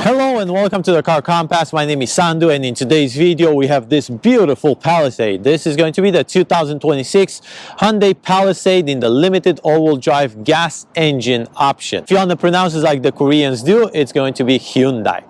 Hello and welcome to the Car Compass. My name is Sandu, and in today's video we have this beautiful Palisade. This is going to be the 2026 Hyundai Palisade in the limited all-wheel drive gas engine option. If you want to pronounce it like the Koreans do, it's going to be Hyundai.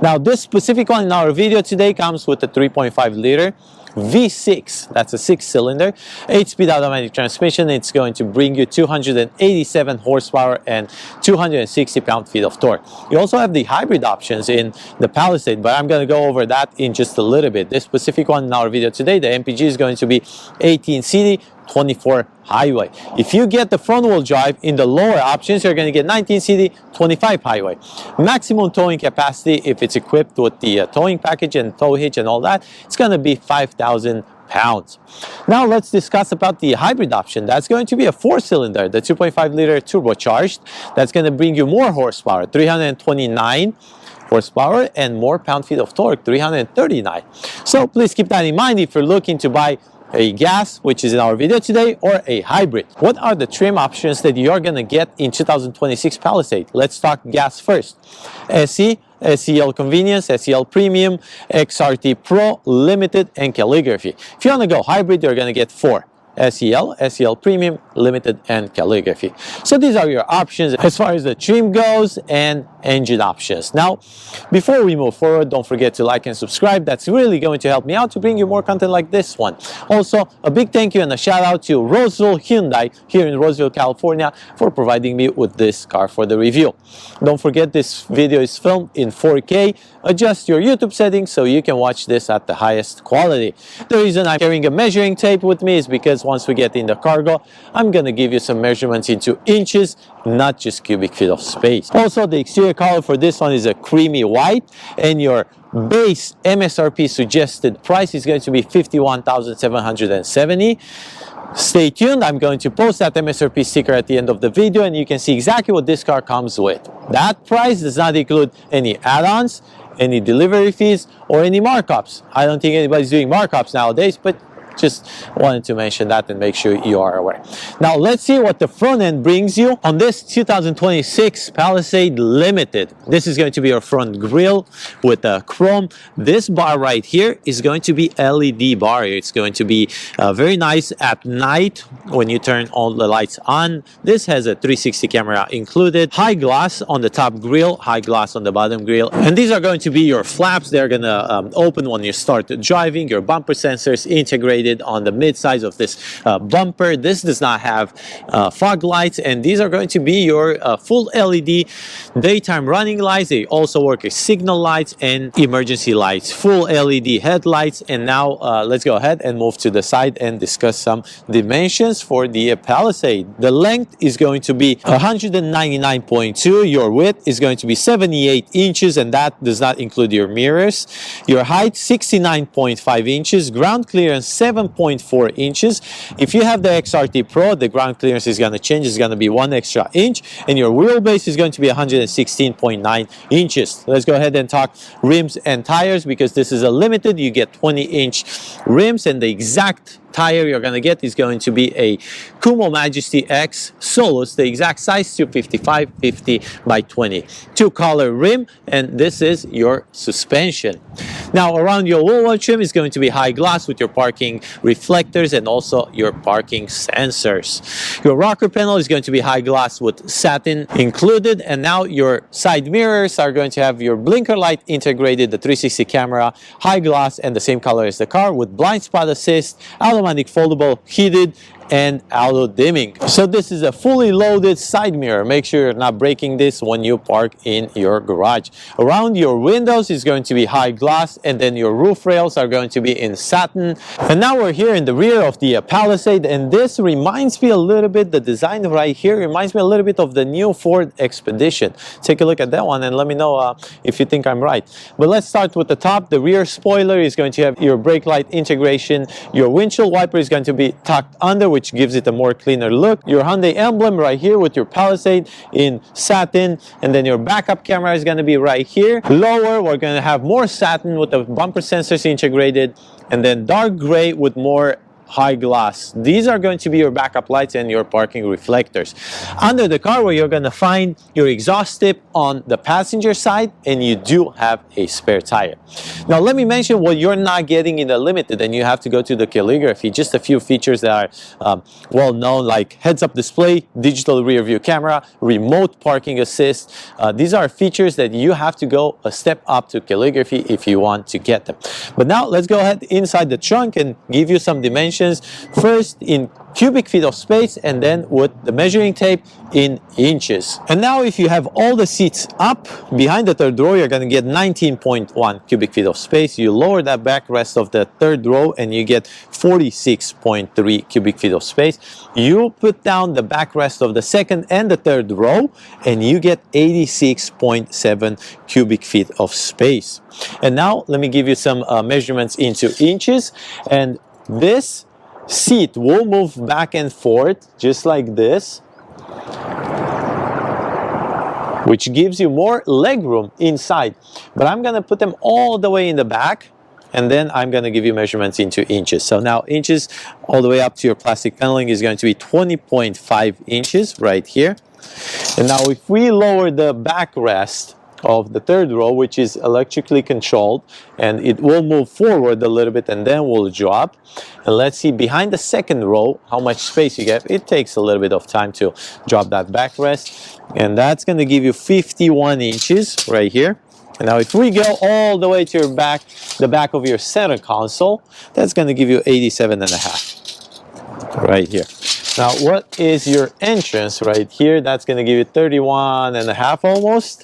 Now this specific one in our video today comes with a 3.5 liter V6, that's a 6-cylinder, 8-speed automatic transmission. It's going to bring you 287 horsepower and 260 pound-feet of torque. You also have the hybrid options in the Palisade, but I'm going to go over that in just a little bit. This specific one in our video today, the MPG is going to be 18 city, 24 highway. If you get the front-wheel drive in the lower options, you're going to get 19 city, 25 highway. Maximum towing capacity, if it's equipped with the towing package and tow hitch and all that, it's going to be 5,000 pounds. Now let's discuss about the hybrid option. That's going to be a 4-cylinder, the 2.5 liter turbocharged. That's going to bring you more horsepower, 329 horsepower, and more pound-feet of torque, 339. So please keep that in mind if you're looking to buy a gas, which is in our video today, or a hybrid. What are the trim options that you're gonna get in 2026 Palisade? Let's talk gas first. SE, SEL Convenience, SEL Premium, XRT Pro, Limited, and Calligraphy. If you wanna go hybrid, you're gonna get 4. SEL, SEL Premium, Limited, and Calligraphy. So these are your options as far as the trim goes and engine options. Now, before we move forward, don't forget to like and subscribe. That's really going to help me out to bring you more content like this one. Also, a big thank you and a shout out to Roseville Hyundai here in Roseville, California for providing me with this car for the review. Don't forget this video is filmed in 4K. Adjust your YouTube settings so you can watch this at the highest quality. The reason I'm carrying a measuring tape with me is because once we get in the cargo, I'm gonna give you some measurements into inches, not just cubic feet of space. Also, the exterior color for this one is a creamy white, and your base MSRP suggested price is going to be $51,770. Stay tuned, I'm going to post that MSRP sticker at the end of the video, and you can see exactly what this car comes with. That price does not include any add-ons, any delivery fees, or any markups. I don't think anybody's doing markups nowadays, but just wanted to mention that and make sure you are aware. Now let's see what the front end brings you on this 2026 Palisade Limited. This is going to be your front grille with a chrome. This bar right here is going to be LED bar. It's going to be very nice at night when you turn all the lights on. This has a 360 camera included. High glass on the top grille, high glass on the bottom grille. And these are going to be your flaps. They're going to open when you start driving. Your bumper sensors integrated on the mid size of this bumper. This does not have fog lights, and these are going to be your full LED daytime running lights. They also work as signal lights and emergency lights, full LED headlights. And now let's go ahead and move to the side and discuss some dimensions for the Palisade. The length is going to be 199.2. Your width is going to be 78 inches, and that does not include your mirrors. Your height 69.5 inches. Ground clearance 7.4 inches. If you have the XRT Pro, the ground clearance is going to change. It's going to be 1 extra inch, and your wheelbase is going to be 116.9 inches. Let's go ahead and talk rims and tires, because this is a limited. You get 20-inch rims, and the exact tire you're going to get is going to be a Kumo Majesty X Solus, the exact size, 255 50 by 20. 2-color rim, and this is your suspension. Now around your wheel trim is going to be high gloss with your parking reflectors and also your parking sensors. Your rocker panel is going to be high gloss with satin included, and now your side mirrors are going to have your blinker light integrated, the 360 camera, high gloss, and the same color as the car with blind spot assist, automatic foldable heated, and auto dimming. So this is a fully loaded side mirror. Make sure you're not breaking this when you park in your garage. Around your windows is going to be high gloss, and then your roof rails are going to be in satin. And now we're here in the rear of the Palisade, and this reminds me a little bit, the design right here reminds me a little bit of the new Ford Expedition. Take a look at that one and let me know if you think I'm right. But let's start with the top. The rear spoiler is going to have your brake light integration. Your windshield wiper is going to be tucked under, which gives it a more cleaner look. Your Hyundai emblem right here with your Palisade in satin, and then your backup camera is going to be right here. Lower, we're going to have more satin with the bumper sensors integrated, and then dark gray with more high glass. These are going to be your backup lights and your parking reflectors. Under the car, where you're going to find your exhaust tip on the passenger side, and you do have a spare tire. Now let me mention what you're not getting in the Limited, and you have to go to the calligraphy. Just a few features that are well known, like heads-up display, digital rear view camera, remote parking assist. These are features that you have to go a step up to calligraphy if you want to get them. But now let's go ahead inside the trunk and give you some dimensions. First in cubic feet of space, and then with the measuring tape in inches. And now if you have all the seats up behind the third row, you're going to get 19.1 cubic feet of space. You lower that backrest of the third row and you get 46.3 cubic feet of space. You put down the backrest of the second and the third row and you get 86.7 cubic feet of space. And now let me give you some measurements into inches. And this seat will move back and forth just like this, which gives you more leg room inside. But I'm gonna put them all the way in the back, and then I'm gonna give you measurements into inches. So now inches all the way up to your plastic paneling is going to be 20.5 inches right here. And now if we lower the backrest of the third row, which is electrically controlled, and it will move forward a little bit and then will drop. And let's see behind the second row how much space you get. It takes a little bit of time to drop that backrest, and that's going to give you 51 inches right here. And now if we go all the way to your back, the back of your center console, that's going to give you 87.5 right here. Now what is your entrance right here? That's going to give you 31.5 almost.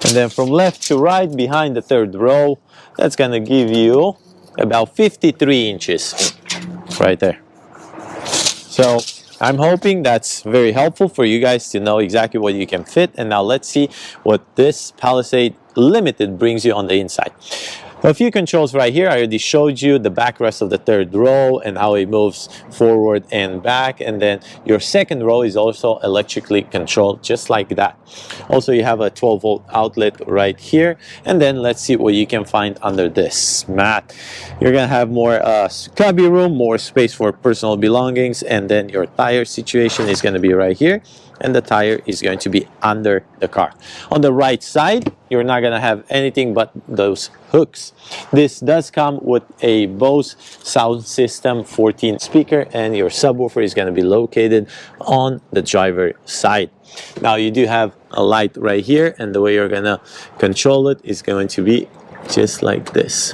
And then from left to right behind the third row, that's going to give you about 53 inches right there. So I'm hoping that's very helpful for you guys to know exactly what you can fit. And now let's see what this Palisade Limited brings you on the inside. A few controls right here. I already showed you the backrest of the third row and how it moves forward and back. And then your second row is also electrically controlled, just like that. Also, you have a 12-volt outlet right here. And then let's see what you can find under this mat. You're going to have more cubby room, more space for personal belongings. And then your tire situation is going to be right here. And the tire is going to be under the car. On the right side, you're not going to have anything but those hooks. This does come with a Bose sound system 14 speaker, and your subwoofer is going to be located on the driver side. Now you do have a light right here, and the way you're going to control it is going to be just like this.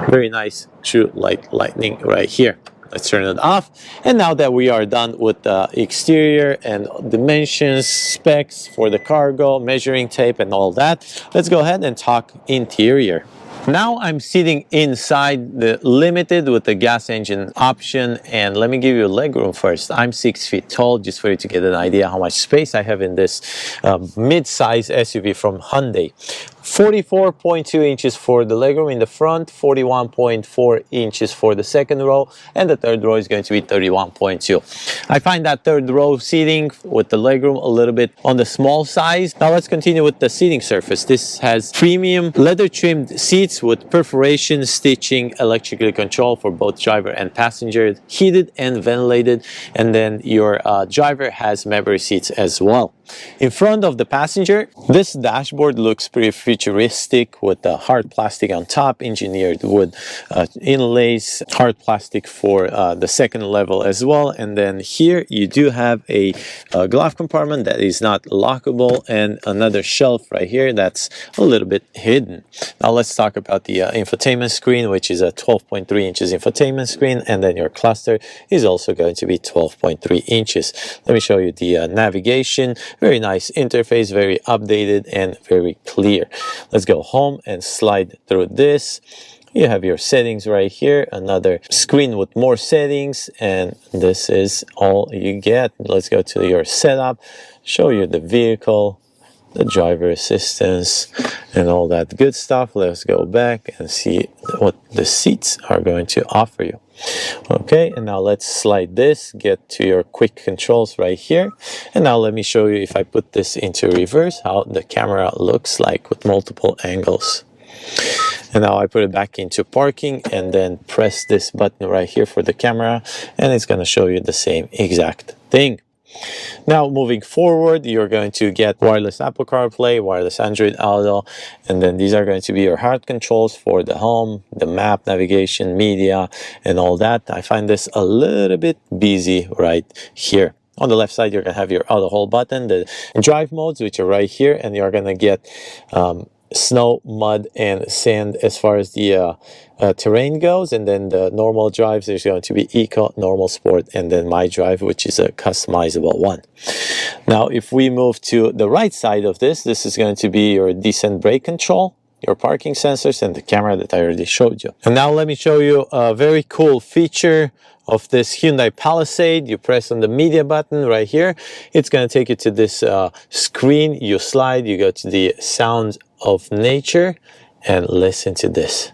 Very nice true lightning right here. Let's turn it off. And now that we are done with the exterior and dimensions, specs for the cargo, measuring tape and all that, let's go ahead and talk interior. Now I'm sitting inside the Limited with the gas engine option, and let me give you a legroom first. I'm 6 feet tall, just for you to get an idea how much space I have in this mid-size SUV from Hyundai. 44.2 inches for the legroom in the front, 41.4 inches for the second row, and the third row is going to be 31.2. I find that third row seating with the legroom a little bit on the small size. Now let's continue with the seating surface. This has premium leather trimmed seats with perforation stitching, electrically controlled for both driver and passenger, heated and ventilated, and then your driver has memory seats as well. In front of the passenger, this dashboard looks pretty futuristic with the hard plastic on top, engineered wood inlays, hard plastic for the second level as well. And then here you do have a glove compartment that is not lockable, and another shelf right here that's a little bit hidden. Now let's talk about the infotainment screen, which is a 12.3 inches infotainment screen, and then your cluster is also going to be 12.3 inches. Let me show you the navigation. Very nice interface, very updated and very clear. Let's go home and slide through this. You have your settings right here, another screen with more settings, and this is all you get. Let's go to your setup, show you the vehicle, the driver assistance and all that good stuff. Let's go back and see what the seats are going to offer you. Okay, and now let's slide this, get to your quick controls right here. And now let me show you, if I put this into reverse, how the camera looks like with multiple angles. And now I put it back into parking and then press this button right here for the camera, and it's going to show you the same exact thing. Now moving forward, you're going to get wireless Apple CarPlay, wireless Android Auto, and then these are going to be your hard controls for the home, the map, navigation, media, and all that. I find this a little bit busy right here. On the left side, you're going to have your auto hold button, the drive modes, which are right here, and you're going to get snow, mud, and sand as far as the terrain goes. And then the normal drives, there's going to be Eco, Normal, Sport, and then My Drive, which is a customizable one. Now, if we move to the right side of this, this is going to be your descent brake control, your parking sensors, and the camera that I already showed you. And now let me show you a very cool feature of this Hyundai Palisade. You press on the media button right here. It's going to take you to this screen. You slide, you go to the sounds of nature, and listen to this.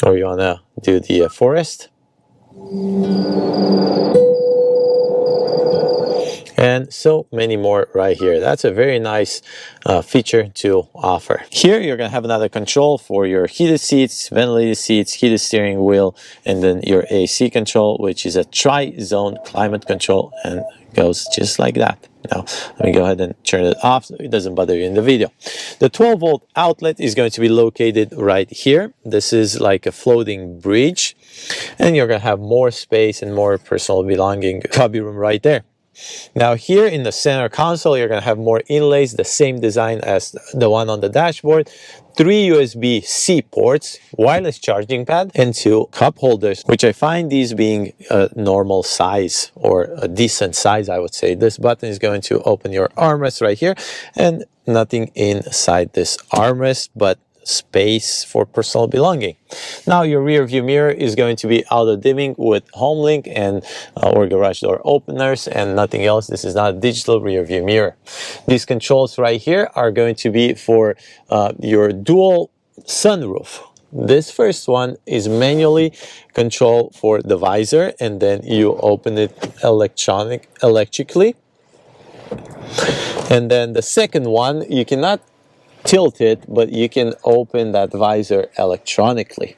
Or you want to do the forest. And so many more right here. That's a very nice feature to offer. Here you're going to have another control for your heated seats, ventilated seats, heated steering wheel, and then your AC control, which is a tri-zone climate control, and goes just like that. Now let me go ahead and turn it off so it doesn't bother you in the video. The 12-volt outlet is going to be located right here. This is like a floating bridge, and you're going to have more space and more personal belonging cubby room right there. Now here in the center console, you're going to have more inlays, the same design as the one on the dashboard. 3 USB-C ports, wireless charging pad, and 2 cup holders, which I find these being a normal size, or a decent size, I would say. This button is going to open your armrest right here, and nothing inside this armrest but space for personal belonging. Now your rear view mirror is going to be auto dimming with home link and or garage door openers, and nothing else. This is not a digital rear view mirror. These controls right here are going to be for your dual sunroof. This first one is manually control for the visor, and then you open it electrically. And then the second one, you cannot tilt it, but you can open that visor electronically.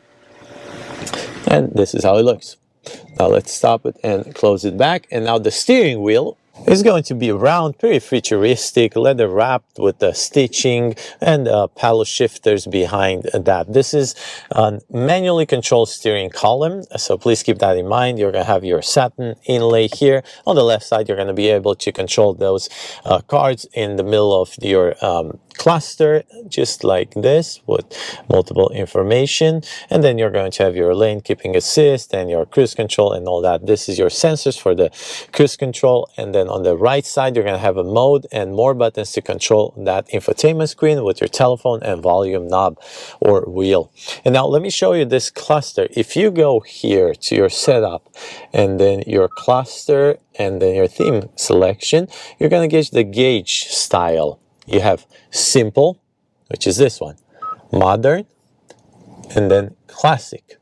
And this is how it looks. Now let's stop it and close it back. And now the steering wheel is going to be round, pretty futuristic, leather wrapped with the stitching and paddle shifters behind that. This is a manually controlled steering column, so please keep that in mind. You're going to have your satin inlay here. On the left side, you're going to be able to control those cards in the middle of your cluster, just like this, with multiple information. And then you're going to have your lane keeping assist and your cruise control and all that. This is your sensors for the cruise control. And then on the right side, you're going to have a mode and more buttons to control that infotainment screen with your telephone and volume knob or wheel. And now let me show you this cluster. If you go here to your setup and then your cluster and then your theme selection, you're going to get the gauge style. You have simple, which is this one, modern, and then classic.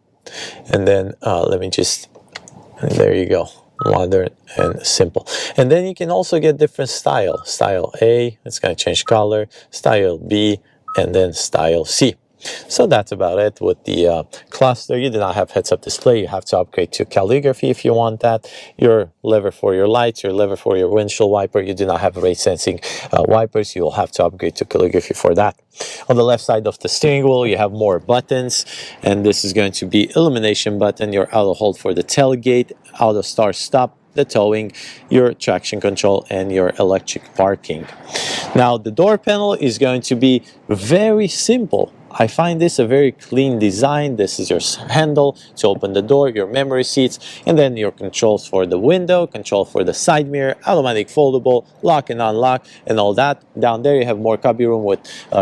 And then let me just, and there you go, modern and simple. And then you can also get different style. Style A, it's going to change color, style B, and then style C. So that's about it with the cluster. You do not have heads-up display. You have to upgrade to calligraphy if you want that. Your lever for your lights, your lever for your windshield wiper. You do not have race sensing wipers. You will have to upgrade to calligraphy for that. On the left side of the steering wheel, you have more buttons, and this is going to be illumination button, your auto hold for the tailgate, auto start stop, the towing, your traction control, and your electric parking. Now the door panel is going to be very simple. I find this a very clean design. This is your handle to open the door, your memory seats, and then your controls for the window, control for the side mirror, automatic foldable, lock and unlock, and all that. Down there you have more cubby room with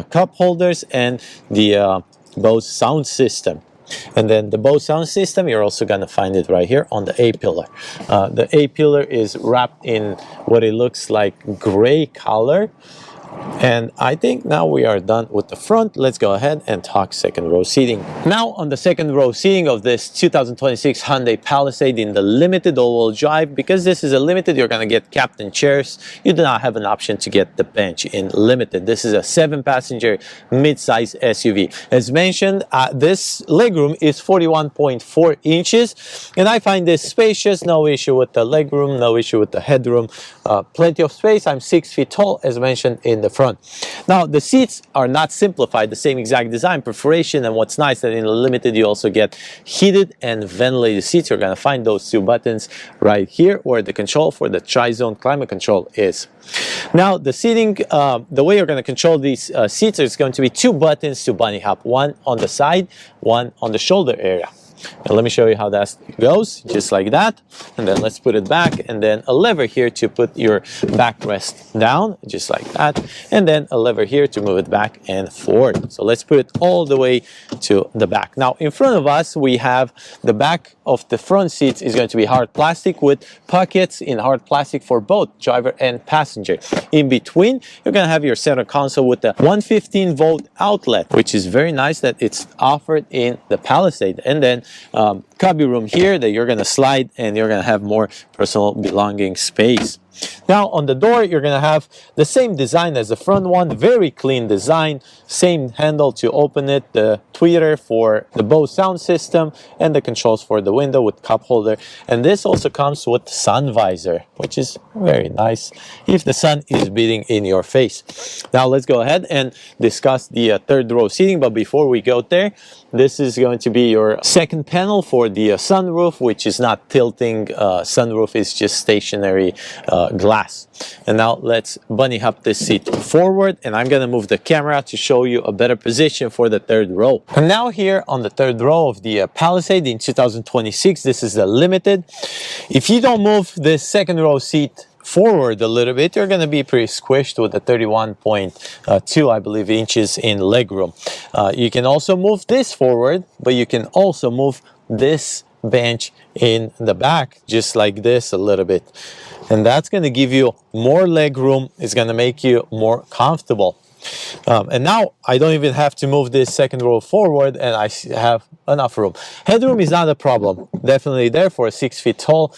cup holders and the Bose sound system. And then the Bose sound system, you're also going to find it right here on the A-pillar. The A-pillar is wrapped in what it looks like gray color. And I think now we are done with the front. Let's go ahead and talk second row seating. Now on the second row seating of this 2026 Hyundai Palisade in the limited all-wheel drive, because this is a limited, you're going to get captain chairs. You do not have an option to get the bench in limited. This is a 7-passenger mid-size SUV. As mentioned, this legroom is 41.4 inches, and I find this spacious. No issue with the legroom, no issue with the headroom. Plenty of space. I'm 6 feet tall, as mentioned, in the front. Now the seats are not simplified, the same exact design, perforation, and what's nice that in the limited you also get heated and ventilated seats. You're going to find those 2 buttons right here where the control for the tri-zone climate control is. Now the seating, the way you're going to control these seats is going to be 2 buttons to bunny hop, one on the side, one on the shoulder area. And let me show you how that goes, just like that. And then let's put it back, and then a lever here to put your backrest down, just like that. And then a lever here to move it back and forward. So let's put it all the way to the back. Now in front of us, we have the back of the front seats is going to be hard plastic with pockets in hard plastic for both driver and passenger. In between, you're going to have your center console with the 115-volt outlet, which is very nice that it's offered in the Palisade. And then cubby room here that you're going to slide, and you're going to have more personal belonging space. Now on the door, you're going to have the same design as the front one, very clean design, same handle to open it, the tweeter for the Bose sound system, and the controls for the window with cup holder. And this also comes with sun visor, which is very nice if the sun is beating in your face. Now let's go ahead and discuss the third row seating, but before we go there, this is going to be your second panel for the sunroof, which is not tilting. Sunroof is just stationary glass. And now let's bunny hop this seat forward, and I'm going to move the camera to show you a better position for the third row. And now here on the third row of the Palisade in 2026, this is the limited. If you don't move this second row seat forward a little bit, you're going to be pretty squished with the 31.2, I believe, inches in legroom. You can also move this forward, but you can also move this bench in the back, just like this a little bit. And that's going to give you more leg room. It's going to make you more comfortable. And now I don't even have to move this second row forward, and I have enough room. Headroom is not a problem. Definitely there for a 6 feet tall.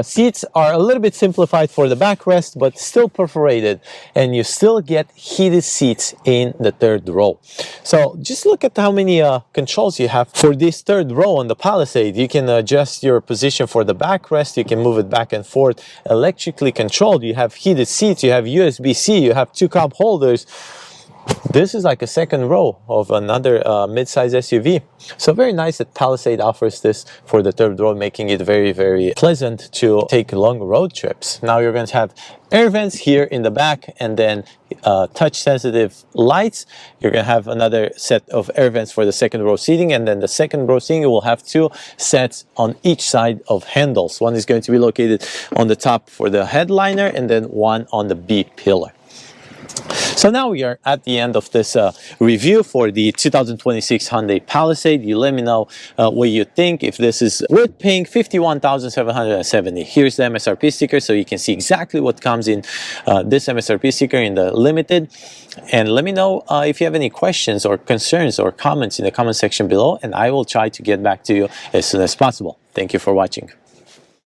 Seats are a little bit simplified for the backrest, but still perforated, and you still get heated seats in the third row. So just look at how many controls you have for this third row on the Palisade. You can adjust your position for the backrest. You can move it back and forth, electrically controlled. You have heated seats. You have USB-C. You have 2 cup holders. This is like a second row of another mid-size SUV. So very nice that Palisade offers this for the third row, making it very, very pleasant to take long road trips. Now you're going to have air vents here in the back, and then touch-sensitive lights. You're going to have another set of air vents for the second row seating, and then the second row seating will have 2 sets on each side of handles. One is going to be located on the top for the headliner, and then one on the B pillar. So now we are at the end of this review for the 2026 Hyundai Palisade. You let me know what you think, if this is worth paying $51,770. Here's the MSRP sticker, so you can see exactly what comes in this MSRP sticker in the limited. And let me know if you have any questions or concerns or comments in the comment section below, and I will try to get back to you as soon as possible. Thank you for watching.